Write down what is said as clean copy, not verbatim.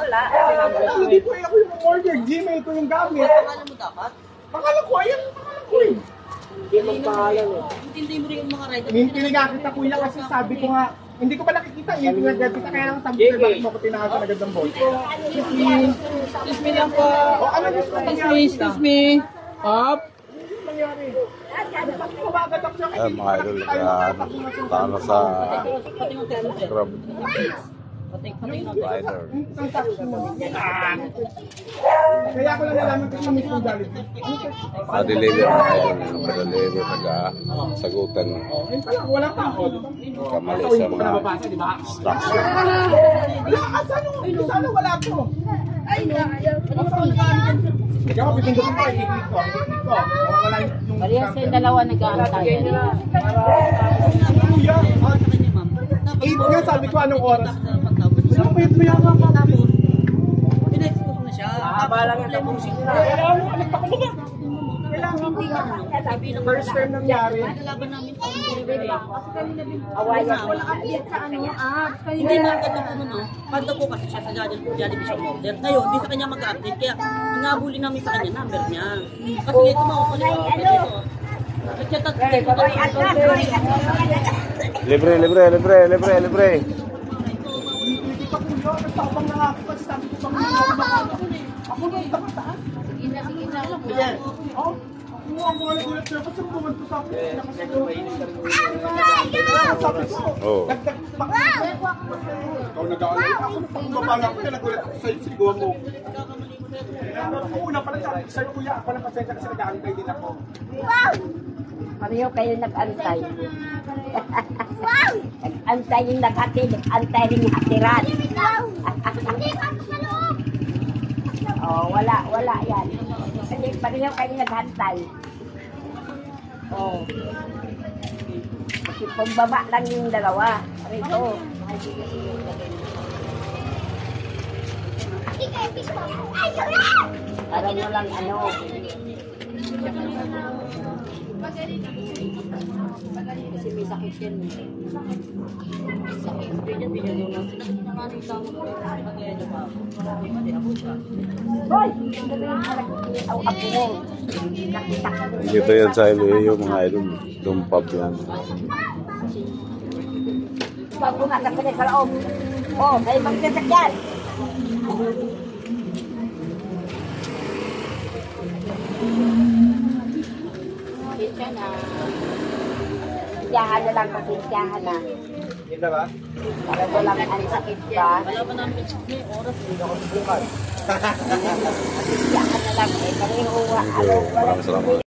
wala. Hindi po ako yung order. Gmail ko yung gamit. Pangalan mo dapat? Pangalan ko, ayan ang pangalan ko eh. Hindi magpahalan eh. Intindi mo rin yung mga rider. Pinagkakita ko yan kasi sabi ko nga, hindi ko pa nakikita eh. Pinagkakita kaya lang sabi ko, bakit mo ko tinahasan agad ng boss? Excuse me lang po. O ano gusto mo nangyari? Excuse me. Up. Nangyari? Kumagat ako siya. Ayan mga idol, talo sa Grab rider. Kaya ako lang nalaman kasi may mismong Jollibee. Deliver mga idol, nag-deliver, nag-sagutan. Ayun pala, wala pa ako. Kamali sa mga instruction. Wala, sana wala po. Ikaw, pipindutin ko, i-click ko. Wala yung... Parehas yung dalawa nag-aantay. Kuya, 8 nga sabi ko anong oras. Ano pa yun yan nga pa? Pina-expose na siya. Balang yung tapong siya. First time nangyari. Nalaban namin ang Awayan. Walang update sa ano Hindi na agad ako no. Pagda po kasi siya sa Jollibee siya order. Ngayon, hindi sa kanya mag-update. Kaya nangabuli namin sa kanya number niya. Kasi ito makukulit ako. Ito. Libre. Hindi pa kuya, nagtabang na nga ako kasi sabi ko sa mga ako na yung taas. Sige. Oh, ako ang gulat sa'yo. Ba't saan pumunta sa akin? Sabi ko, dagdag pa. Ikaw nag-aalay. Ako na pangbaba lang ko. Nagulat ako sa'yo. Sigawa mo. Ako una pala sabi ko sa'yo, kuya. Ako na pasensya kasi nag-aantay din ako. Pareho kayo nag-antay. Nag-antay yung naghati, nag-antay rin yung hatiran. Oh, wala yan. Kasi pareho kayo naghantay. Oh. Kasi pambaba lang yung dalawa. Pareho. Para nyo lang ano. Kasi may sakit yan. Sakit. Hoy! Ako mo. Dito yan sa Iloilo mga idol, dumpab yan. Bago nga sa pinig sa loob. Oh, may magsasakyan. Sitya na. Sityahan na lang kasi sityahan na. Hindi ba? Para walang ang sakit ba? Wala pa namin oras. Sityahan na lang. Eh, pareho. Maraming salamat.